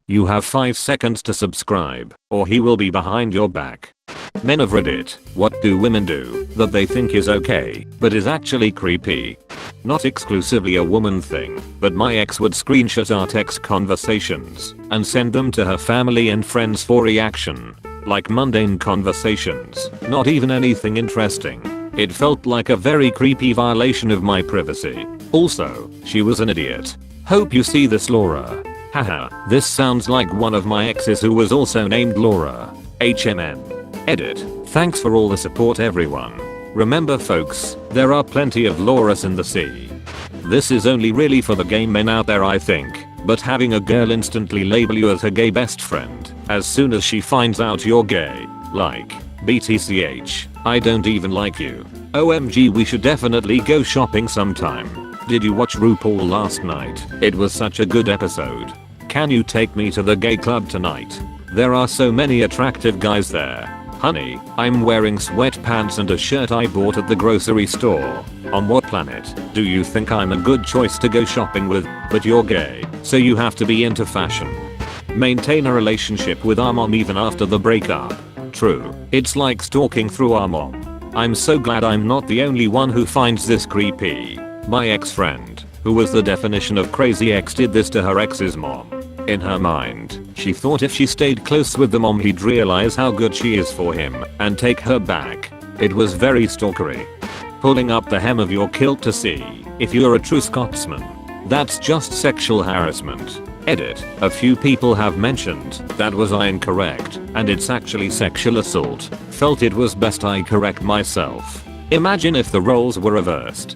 You have 5 seconds to subscribe, or he will be behind your back. Men of Reddit, what do women do that they think is okay, but is actually creepy? Not exclusively a woman thing, but my ex would screenshot our text conversations and send them to her family and friends for reaction. Like mundane conversations, not even anything interesting. It felt like a very creepy violation of my privacy. Also, she was an idiot. Hope you see this, Laura. Haha, this sounds like one of my exes who was also named Laura. HMN. Edit. Thanks for all the support, everyone. Remember folks, there are plenty of Lauras in the sea. This is only really for the gay men out there, I think, but having a girl instantly label you as her gay best friend as soon as she finds out you're gay, like, BTCH, I don't even like you. OMG, we should definitely go shopping sometime. Did you watch RuPaul last night? It was such a good episode. Can you take me to the gay club tonight? There are so many attractive guys there. Honey, I'm wearing sweatpants and a shirt I bought at the grocery store. On what planet do you think I'm a good choice to go shopping with? But you're gay, so you have to be into fashion. Maintain a relationship with our mom even after the breakup. True, it's like stalking through our mom. I'm so glad I'm not the only one who finds this creepy. My ex-friend, who was the definition of crazy ex, did this to her ex's mom. In her mind, she thought if she stayed close with the mom he'd realize how good she is for him and take her back. It was very stalkery. Pulling up the hem of your kilt to see if you're a true Scotsman. That's just sexual harassment. Edit. A few people have mentioned that was I incorrect, and it's actually sexual assault. Felt it was best I correct myself. Imagine if the roles were reversed.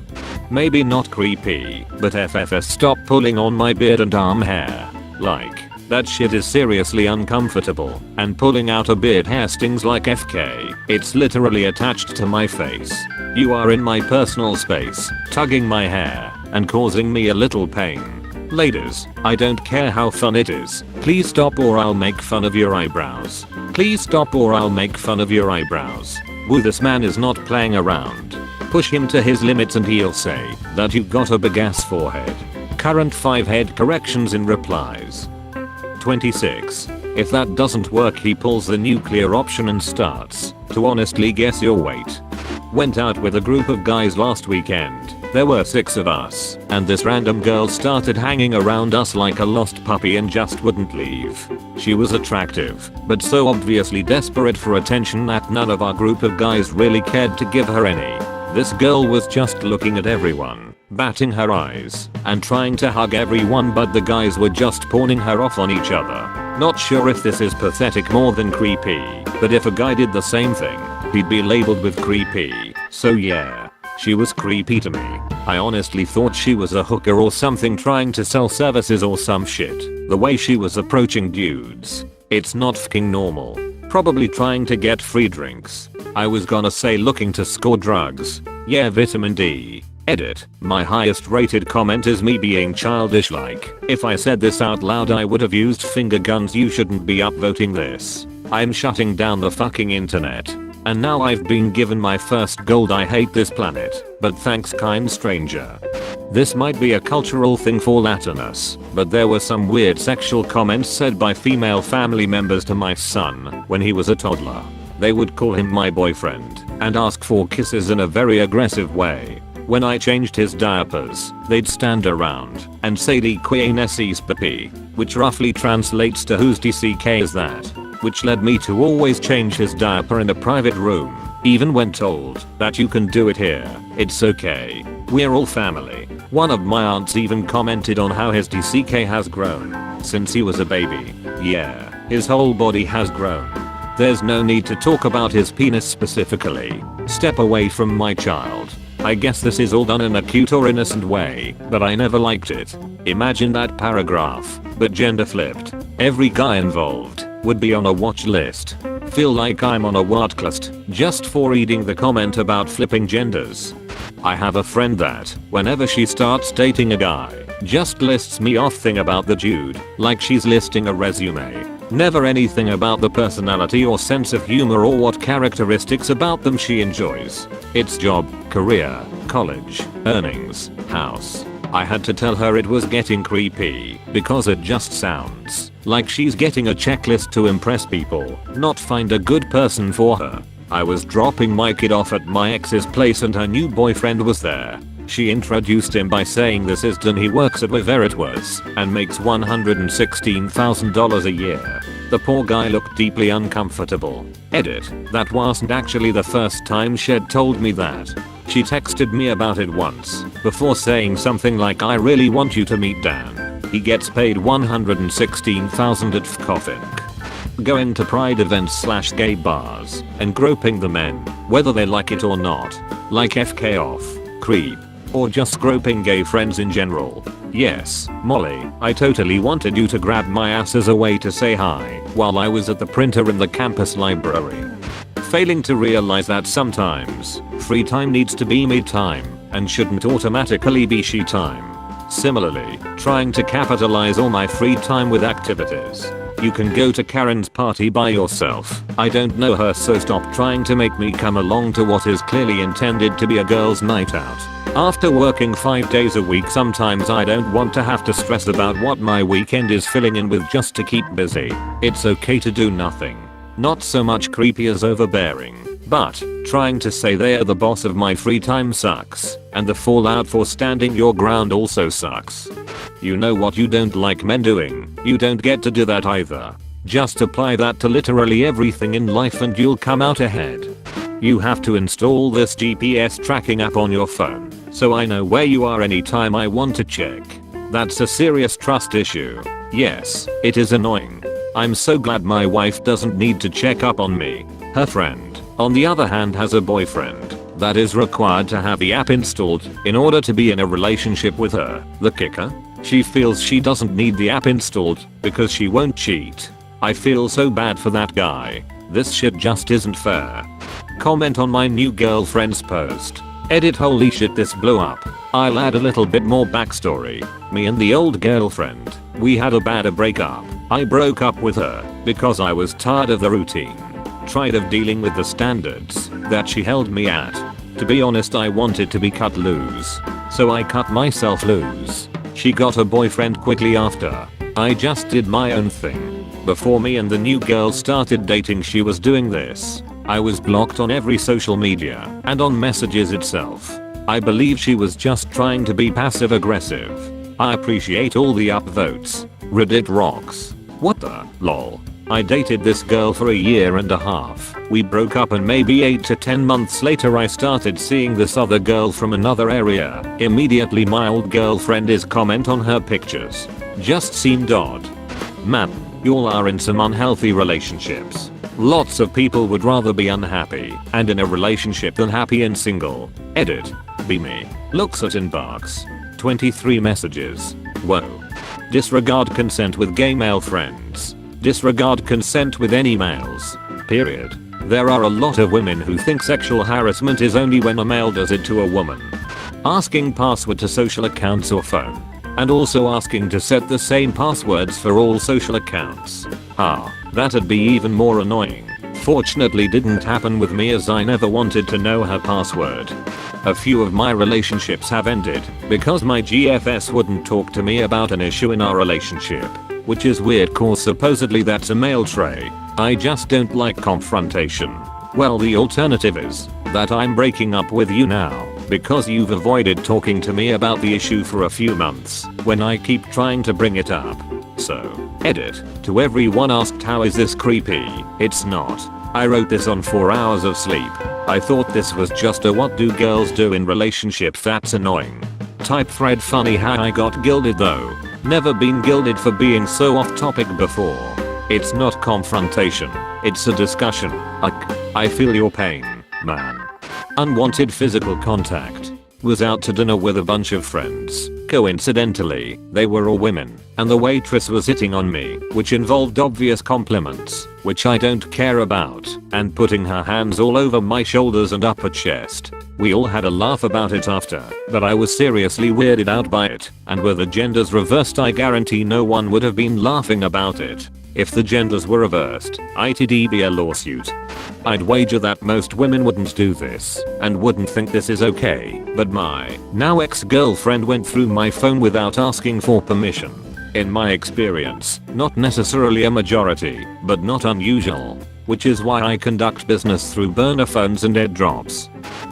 Maybe not creepy, but FFS, stop pulling on my beard and arm hair. Like, that shit is seriously uncomfortable, and pulling out a beard hair stings like FK. It's literally attached to my face. You are in my personal space, tugging my hair, and causing me a little pain. Ladies, I don't care how fun it is. Please stop or I'll make fun of your eyebrows. Please stop or I'll make fun of your eyebrows. Woo, this man is not playing around. Push him to his limits and he'll say that you've got a big ass forehead. Current 5 head corrections in replies. 26. If that doesn't work, he pulls the nuclear option and starts to honestly guess your weight. Went out with a group of guys last weekend. There were 6 of us, and this random girl started hanging around us like a lost puppy and just wouldn't leave. She was attractive, but so obviously desperate for attention that none of our group of guys really cared to give her any. This girl was just looking at everyone, batting her eyes, and trying to hug everyone, but the guys were just pawning her off on each other. Not sure if this is pathetic more than creepy, but if a guy did the same thing, he'd be labeled with creepy. So yeah, she was creepy to me. I honestly thought she was a hooker or something trying to sell services or some shit. The way she was approaching dudes, it's not fucking normal. Probably trying to get free drinks. I was gonna say looking to score drugs. Yeah, vitamin D. Edit. My highest rated comment is me being childish, like, if I said this out loud I would have used finger guns. You shouldn't be upvoting this. I'm shutting down the fucking internet. And now I've been given my first gold I hate this planet, but thanks kind stranger. This might be a cultural thing for Latinus, but there were some weird sexual comments said by female family members to my son when he was a toddler. They would call him my boyfriend and ask for kisses in a very aggressive way. When I changed his diapers, they'd stand around and say "Di quien es papi," which roughly translates to "whose TCK is that?" which led me to always change his diaper in a private room, even when told that you can do it here, it's okay. We're all family. One of my aunts even commented on how his TCK has grown since he was a baby. Yeah, his whole body has grown. There's no need to talk about his penis specifically. Step away from my child. I guess this is all done in a cute or innocent way, but I never liked it. Imagine that paragraph, but gender flipped. Every guy involved would be on a watch list. Feel like I'm on a watchlist just for reading the comment about flipping genders. I have a friend that, whenever she starts dating a guy, just lists me off thing about the dude, like she's listing a resume. Never anything about the personality or sense of humor or what characteristics about them she enjoys. It's job, career, college, earnings, house. I had to tell her it was getting creepy because it just sounds Like she's getting a checklist to impress people, not find a good person for her. I was dropping my kid off at my ex's place and her new boyfriend was there. She introduced him by saying this is Dan, he works at wherever it was and makes $116,000 a year. The poor guy looked deeply uncomfortable. Edit. That wasn't actually the first time she'd told me that. She texted me about it once, before saying something like, I really want you to meet Dan. He gets paid $116,000 at coffin. Going to pride events / gay bars and groping the men, whether they like it or not. Like FK off, creep, or just groping gay friends in general. Yes, Molly, I totally wanted you to grab my ass as a way to say hi while I was at the printer in the campus library. Failing to realize that sometimes free time needs to be me time and shouldn't automatically be she time. Similarly, trying to capitalize all my free time with activities. You can go to Karen's party by yourself. I don't know her, so stop trying to make me come along to what is clearly intended to be a girl's night out. After working 5 days a week, sometimes I don't want to have to stress about what my weekend is filling in with just to keep busy. It's okay to do nothing. Not so much creepy as overbearing, but trying to say they're the boss of my free time sucks, and the fallout for standing your ground also sucks. You know what you don't like men doing? You don't get to do that either. Just apply that to literally everything in life and you'll come out ahead. You have to install this GPS tracking app on your phone, so I know where you are anytime I want to check. That's a serious trust issue. Yes, it is annoying. I'm so glad my wife doesn't need to check up on me. Her friend, on the other hand, has a boyfriend that is required to have the app installed in order to be in a relationship with her. The kicker? She feels she doesn't need the app installed because she won't cheat. I feel so bad for that guy. This shit just isn't fair. Comment on my new girlfriend's post. Edit. Holy shit, this blew up. I'll add a little bit more backstory. Me and the old girlfriend, we had a bad breakup. I broke up with her because I was tired of the routine. Tired of dealing with the standards that she held me at. To be honest, I wanted to be cut loose. So I cut myself loose. She got a boyfriend quickly after. I just did my own thing. Before me and the new girl started dating, she was doing this. I was blocked on every social media and on messages itself. I believe she was just trying to be passive aggressive. I appreciate all the upvotes. Reddit rocks. What the lol. I dated this girl for a year and a half. We broke up and maybe 8 to 10 months later I started seeing this other girl from another area. Immediately my old girlfriend is comment on her pictures. Just seemed odd. Man, y'all are in some unhealthy relationships. Lots of people would rather be unhappy and in a relationship than happy and single. Edit. Be me. Looks at inbox. 23 messages. Whoa. Disregard consent with gay male friends. Disregard consent with any males. Period. There are a lot of women who think sexual harassment is only when a male does it to a woman. Asking password to social accounts or phone. And also asking to set the same passwords for all social accounts. That'd be even more annoying. Fortunately didn't happen with me as I never wanted to know her password. A few of my relationships have ended because my GFS wouldn't talk to me about an issue in our relationship. Which is weird cause supposedly that's a male trait. I just don't like confrontation. Well, the alternative is that I'm breaking up with you now because you've avoided talking to me about the issue for a few months when I keep trying to bring it up. So, edit. To everyone asked how is this creepy? It's not. I wrote this on 4 hours of sleep. I thought this was just a what do girls do in relationships that's annoying. Type thread funny how I got gilded though. Never been gilded for being so off topic before. It's not confrontation. It's a discussion. I feel your pain, man. Unwanted physical contact. Was out to dinner with a bunch of friends. Coincidentally, they were all women, and the waitress was hitting on me, which involved obvious compliments, which I don't care about, and putting her hands all over my shoulders and upper chest. We all had a laugh about it after, but I was seriously weirded out by it, and were the genders reversed I guarantee no one would have been laughing about it. If the genders were reversed, it'd be a lawsuit. I'd wager that most women wouldn't do this, and wouldn't think this is okay, but my now ex-girlfriend went through my phone without asking for permission. in my experience, not necessarily a majority, but not unusual. Which is why I conduct business through burner phones and airdrops.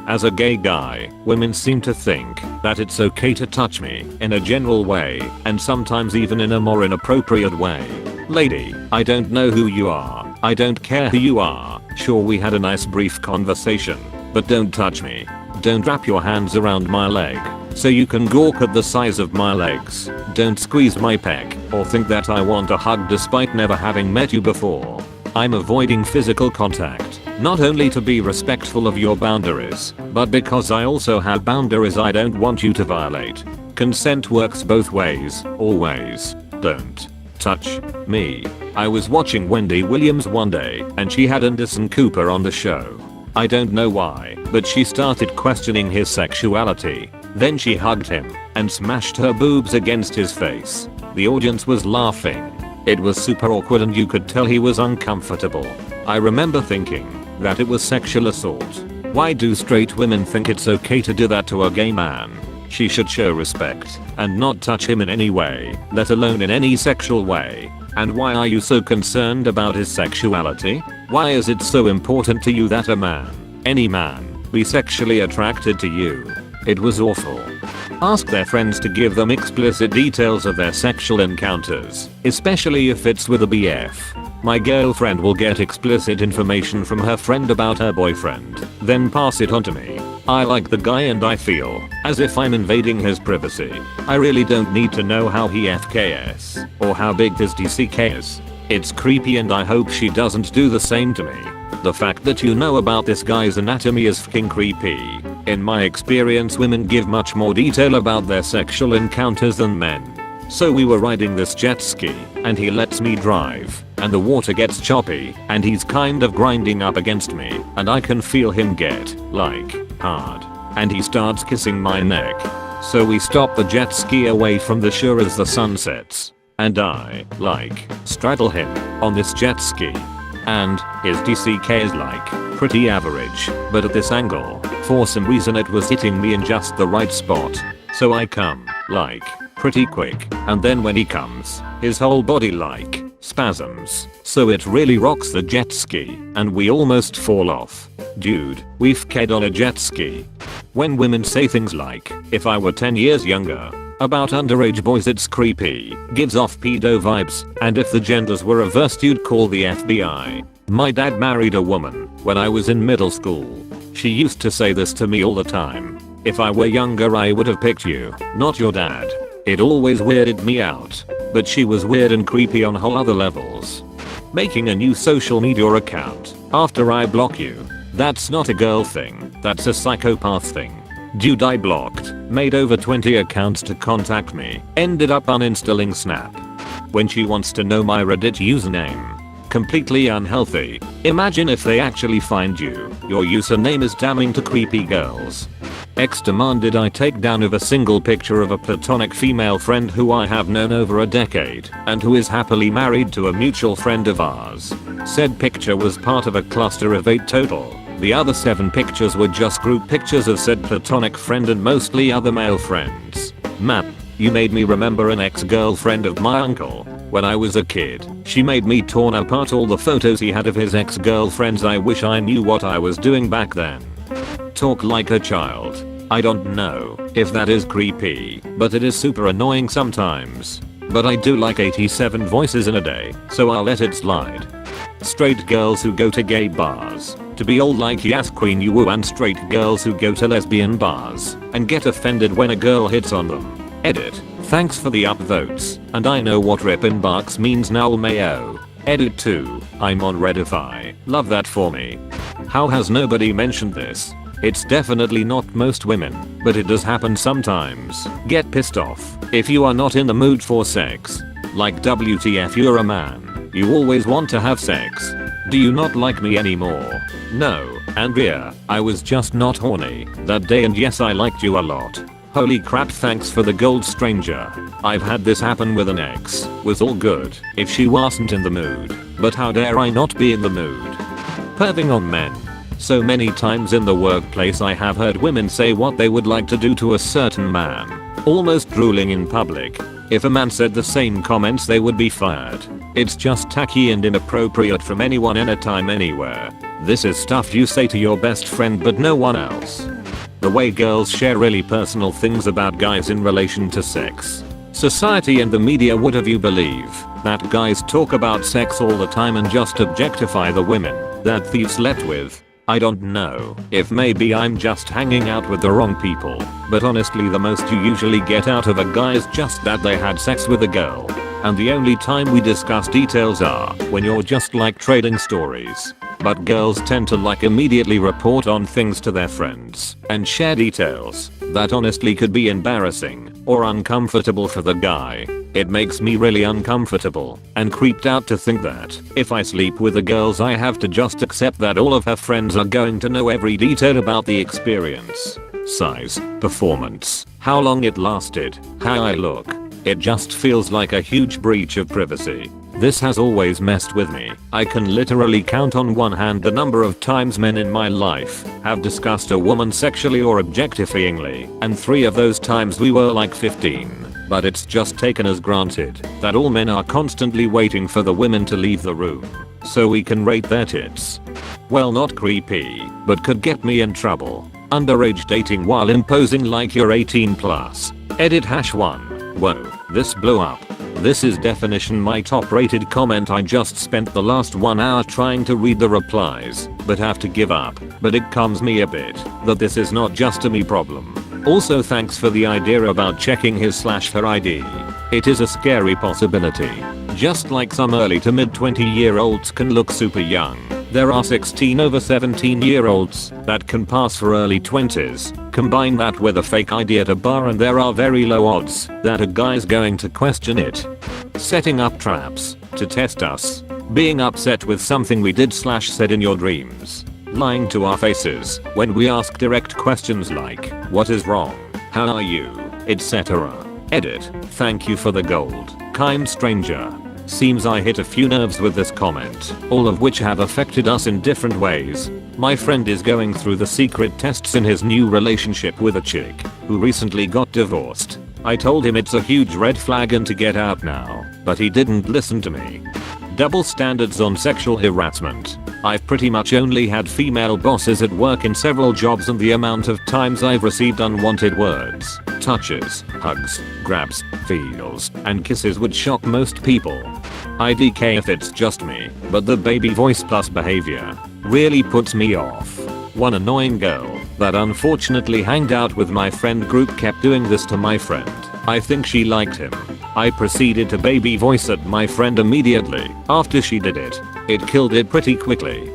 As a gay guy, women seem to think that it's okay to touch me in a general way, and sometimes even in a more inappropriate way. Lady, I don't know who you are. I don't care who you are. Sure, we had a nice brief conversation, but don't touch me. Don't wrap your hands around my leg so you can gawk at the size of my legs. Don't squeeze my pec or think that I want a hug despite never having met you before. I'm avoiding physical contact, not only to be respectful of your boundaries, but because I also have boundaries I don't want you to violate. Consent works both ways, always. Don't touch me. I was watching Wendy Williams one day and she had Anderson Cooper on the show. I don't know why, but she started questioning his sexuality. Then she hugged him and smashed her boobs against his face. The audience was laughing. It was super awkward and you could tell he was uncomfortable. I remember thinking that it was sexual assault. Why do straight women think it's okay to do that to a gay man? She should show respect and not touch him in any way, let alone in any sexual way. And why are you so concerned about his sexuality? Why is it so important to you that a man, any man, be sexually attracted to you? It was awful. Ask their friends to give them explicit details of their sexual encounters, especially if it's with a BF. My girlfriend will get explicit information from her friend about her boyfriend, then pass it on to me. I like the guy and I feel as if I'm invading his privacy. I really don't need to know how he FKS or how big his DCK is. It's creepy and I hope she doesn't do the same to me. The fact that you know about this guy's anatomy is fucking creepy. In my experience, women give much more detail about their sexual encounters than men. So we were riding this jet ski and he lets me drive and the water gets choppy and he's kind of grinding up against me and I can feel him get like hard and he starts kissing my neck. So we stop the jet ski away from the shore as the sun sets and I like straddle him on this jet ski and his DCK is like pretty average, but at this angle for some reason it was hitting me in just the right spot. So I come like pretty quick and then when he comes his whole body like spasms, so it really rocks the jet ski and we almost fall off. Dude, we've ked on a jet ski. When women say things like, if I were 10 years younger, about underage boys it's creepy, gives off pedo vibes, and if the genders were reversed you'd call the FBI. My dad married a woman when I was in middle school. She used to say this to me all the time. If I were younger I would have picked you, not your dad. It always weirded me out. But she was weird and creepy on whole other levels. Making a new social media account after I block you. That's not a girl thing, that's a psychopath thing. Dude I blocked, made over 20 accounts to contact me, ended up uninstalling Snap. When she wants to know my Reddit username. Completely unhealthy. Imagine if they actually find you. Your username is damning to creepy girls. X demanded I take down of a single picture of a platonic female friend who I have known over a decade and who is happily married to a mutual friend of ours. Said picture was part of a cluster of 8 total. The other 7 pictures were just group pictures of said platonic friend and mostly other male friends. Man, you made me remember an ex-girlfriend of my uncle. When I was a kid, she made me torn apart all the photos he had of his ex-girlfriends. I wish I knew what I was doing back then. Talk like a child. I don't know if that is creepy, but it is super annoying sometimes. But I do like 87 voices in a day, so I'll let it slide. Straight girls who go to gay bars to be old like Yas Queen you and straight girls who go to lesbian bars and get offended when a girl hits on them. Edit. Thanks for the upvotes, and I know what rippin' barks means now mayo. Edit 2. I'm on Reddify. Love that for me. How has nobody mentioned this? It's definitely not most women, but it does happen sometimes. Get pissed off if you are not in the mood for sex. Like WTF you're a man. You always want to have sex. Do you not like me anymore? No, Andrea, I was just not horny that day and yes I liked you a lot. Holy crap, thanks for the gold stranger. I've had this happen with an ex. Was all good if she wasn't in the mood. But how dare I not be in the mood? Perving on men. So many times in the workplace I have heard women say what they would like to do to a certain man. Almost drooling in public. If a man said the same comments they would be fired. It's just tacky and inappropriate from anyone anytime anywhere. This is stuff you say to your best friend but no one else. The way girls share really personal things about guys in relation to sex. Society and the media would have you believe that guys talk about sex all the time and just objectify the women that they've slept with. I don't know if maybe I'm just hanging out with the wrong people, but honestly the most you usually get out of a guy is just that they had sex with a girl. And the only time we discuss details are when you're just like trading stories. But girls tend to like immediately report on things to their friends and share details that honestly could be embarrassing or uncomfortable for the guy. It makes me really uncomfortable and creeped out to think that if I sleep with the girls I have to just accept that all of her friends are going to know every detail about the experience. Size, performance, how long it lasted, how I look. It just feels like a huge breach of privacy. This has always messed with me. I can literally count on one hand the number of times men in my life have discussed a woman sexually or objectifyingly, and 3 of those times we were like 15. But it's just taken as granted that all men are constantly waiting for the women to leave the room so we can rate their tits. Well, not creepy, but could get me in trouble. Underage dating while imposing like you're 18 plus. Edit #1. Whoa, this blew up. This is definition my top rated comment. I just spent the last 1 hour trying to read the replies, but have to give up. But it calms me a bit that this is not just a me problem. Also thanks for the idea about checking his/her ID. It is a scary possibility. Just like some early to mid 20-year-olds can look super young, there are 16 over 17-year-olds that can pass for early 20s. Combine that with a fake ID at a bar and there are very low odds that a guy's going to question it. Setting up traps to test us. Being upset with something we did/said in your dreams. Lying to our faces when we ask direct questions like, what is wrong? How are you? Etc. Edit. Thank you for the gold, kind stranger. Seems I hit a few nerves with this comment, all of which have affected us in different ways. My friend is going through the secret tests in his new relationship with a chick who recently got divorced. I told him it's a huge red flag and to get out now, but he didn't listen to me. Double standards on sexual harassment. I've pretty much only had female bosses at work in several jobs, and the amount of times I've received unwanted words, touches, hugs, grabs, feels, and kisses would shock most people. IDK if it's just me, but the baby voice plus behavior really puts me off. One annoying girl that unfortunately hanged out with my friend group kept doing this to my friend. I think she liked him. I proceeded to baby voice at my friend immediately after she did it. It killed it pretty quickly.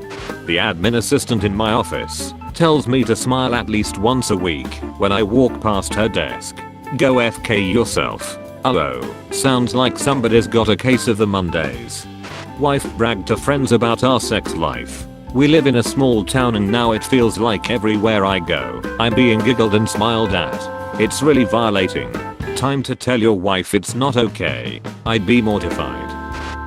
The admin assistant in my office tells me to smile at least once a week when I walk past her desk. Go FK yourself. Hello, sounds like somebody's got a case of the Mondays. Wife bragged to friends about our sex life. We live in a small town and now it feels like everywhere I go, I'm being giggled and smiled at. It's really violating. Time to tell your wife it's not okay. I'd be mortified.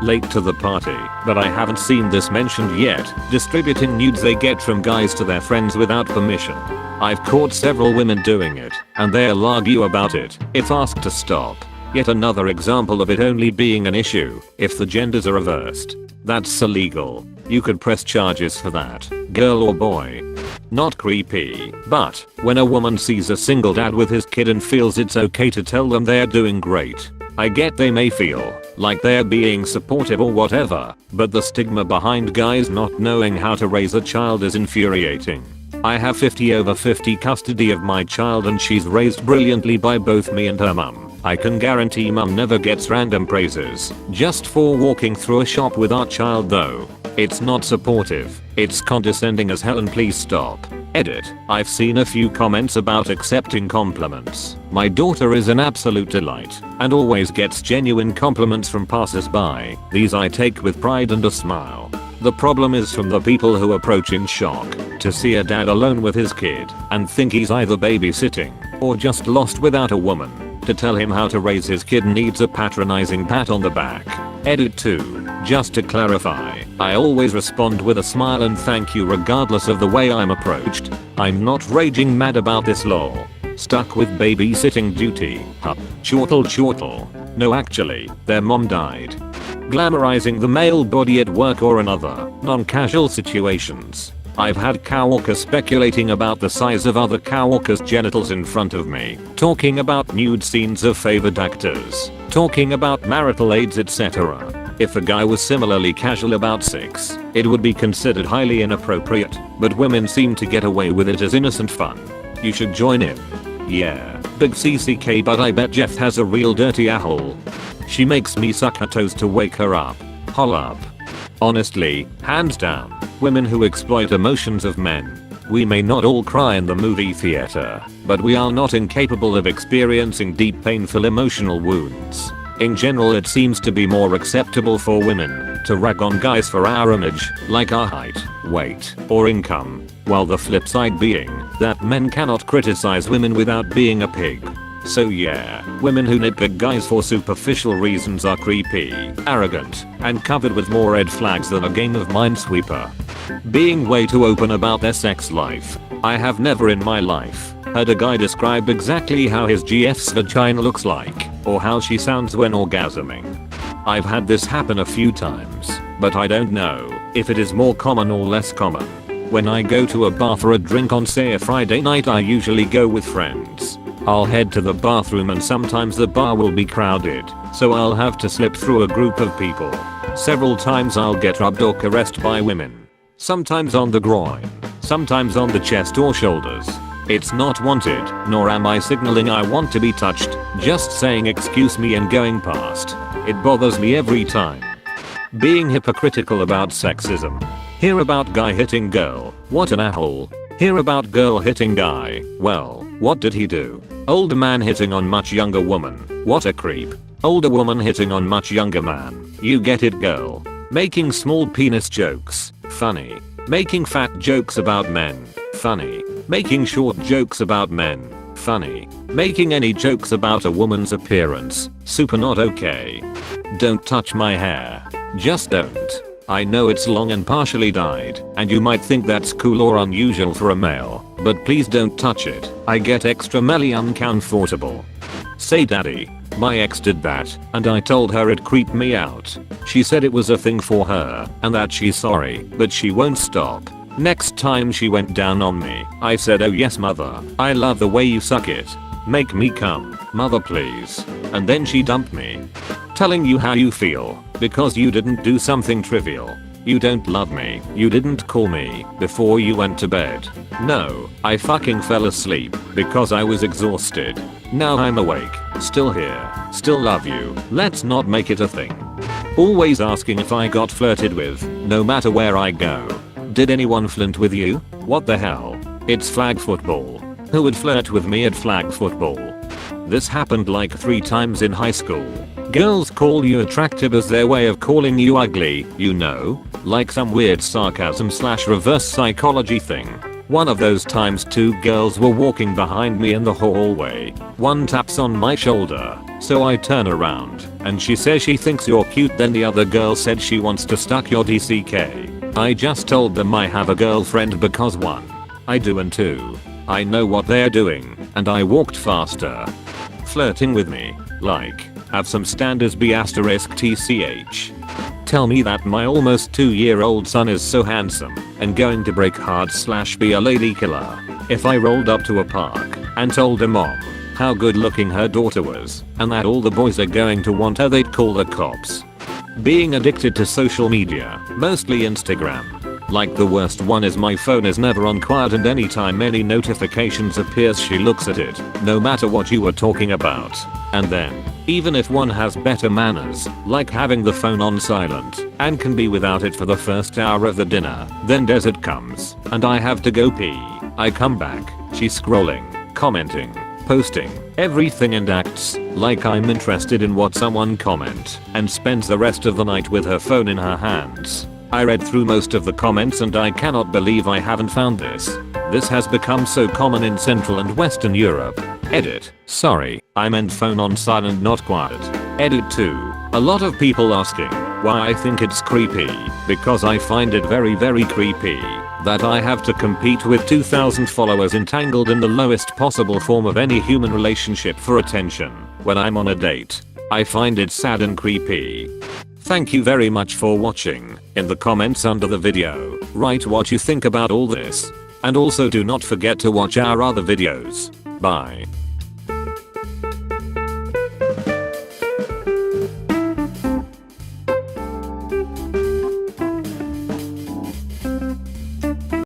Late to the party, but I haven't seen this mentioned yet. Distributing nudes they get from guys to their friends without permission. I've caught several women doing it, and they'll argue about it if asked to stop. Yet another example of it only being an issue if the genders are reversed. That's illegal. You could press charges for that, girl or boy. Not creepy, but when a woman sees a single dad with his kid and feels it's okay to tell them they're doing great. I get they may feel like they're being supportive or whatever, but the stigma behind guys not knowing how to raise a child is infuriating. I have 50/50 custody of my child and she's raised brilliantly by both me and her mum. I can guarantee mum never gets random praises just for walking through a shop with our child though. It's not supportive, it's condescending as hell and please stop. Edit. I've seen a few comments about accepting compliments. My daughter is an absolute delight and always gets genuine compliments from passers-by. These I take with pride and a smile. The problem is from the people who approach in shock to see a dad alone with his kid and think he's either babysitting or just lost without a woman. To tell him how to raise his kid needs a patronizing pat on the back. Edit 2. Just to clarify, I always respond with a smile and thank you regardless of the way I'm approached. I'm not raging mad about this law. Stuck with babysitting duty. Huh. Chortle chortle. No, actually, their mom died. Glamorizing the male body at work or in other, non-casual situations. I've had coworkers speculating about the size of other coworkers' genitals in front of me, talking about nude scenes of favored actors, talking about marital aids, etc. If a guy was similarly casual about sex, it would be considered highly inappropriate, but women seem to get away with it as innocent fun. You should join in. Yeah, big CCK, but I bet Jeff has a real dirty asshole. She makes me suck her toes to wake her up. Hol up. Honestly, hands down, women who exploit emotions of men. We may not all cry in the movie theater, but we are not incapable of experiencing deep painful emotional wounds. In general, it seems to be more acceptable for women to rag on guys for our image, like our height, weight, or income, while the flip side being that men cannot criticize women without being a pig. So yeah, women who nitpick guys for superficial reasons are creepy, arrogant, and covered with more red flags than a game of Minesweeper. Being way too open about their sex life. I have never in my life heard a guy describe exactly how his GF's vagina looks like, or how she sounds when orgasming. I've had this happen a few times, but I don't know if it is more common or less common. When I go to a bar for a drink on say a Friday night, I usually go with friends. I'll head to the bathroom and sometimes the bar will be crowded, so I'll have to slip through a group of people. Several times I'll get rubbed or caressed by women. Sometimes on the groin, sometimes on the chest or shoulders. It's not wanted, nor am I signaling I want to be touched, just saying excuse me and going past. It bothers me every time. Being hypocritical about sexism. Hear about guy hitting girl, what an asshole. Hear about girl hitting guy, well, what did he do? Older man hitting on much younger woman, what a creep. Older woman hitting on much younger man, you get it girl. Making small penis jokes, funny. Making fat jokes about men, funny. Making short jokes about men, funny. Making any jokes about a woman's appearance, super not okay. Don't touch my hair. Just don't. I know it's long and partially dyed, and you might think that's cool or unusual for a male, but please don't touch it. I get extremely uncomfortable. Say daddy. My ex did that, and I told her it creeped me out. She said it was a thing for her, and that she's sorry, but she won't stop. Next time she went down on me, I said, oh yes mother, I love the way you suck it. Make me come, mother please. And then she dumped me. Telling you how you feel, because you didn't do something trivial. You don't love me, you didn't call me before you went to bed. No, I fucking fell asleep because I was exhausted. Now I'm awake, still here, still love you, let's not make it a thing. Always asking if I got flirted with, no matter where I go. Did anyone flirt with you? What the hell? It's flag football. Who would flirt with me at flag football? This happened like 3 times in high school. Girls call you attractive as their way of calling you ugly, you know? Like some weird sarcasm / reverse psychology thing. One of those times 2 girls were walking behind me in the hallway. One taps on my shoulder, so I turn around, and she says she thinks you're cute, then the other girl said she wants to suck your DCK. I just told them I have a girlfriend because 1, I do, and 2, I know what they're doing, and I walked faster. Flirting with me, like, have some standards *TCH. Tell me that my almost 2-year-old son is so handsome and going to break hard / be a lady killer. If I rolled up to a park and told a mom how good looking her daughter was and that all the boys are going to want her, they'd call the cops. Being addicted to social media, mostly Instagram. Like the worst one is my phone is never on quiet, and anytime any notifications appears she looks at it, no matter what you were talking about. And then, even if one has better manners, like having the phone on silent, and can be without it for the first hour of the dinner, then desert comes, and I have to go pee. I come back, she's scrolling, commenting, posting, everything, and acts like I'm interested in what someone comment, and spends the rest of the night with her phone in her hands. I read through most of the comments and I cannot believe I haven't found this. This has become so common in Central and Western Europe. Edit. Sorry, I meant phone on silent, not quiet. Edit 2. A lot of people asking why I think it's creepy, because I find it very creepy that I have to compete with 2,000 followers entangled in the lowest possible form of any human relationship for attention when I'm on a date. I find it sad and creepy. Thank you very much for watching. In the comments under the video, write what you think about all this. And also do not forget to watch our other videos. Bye.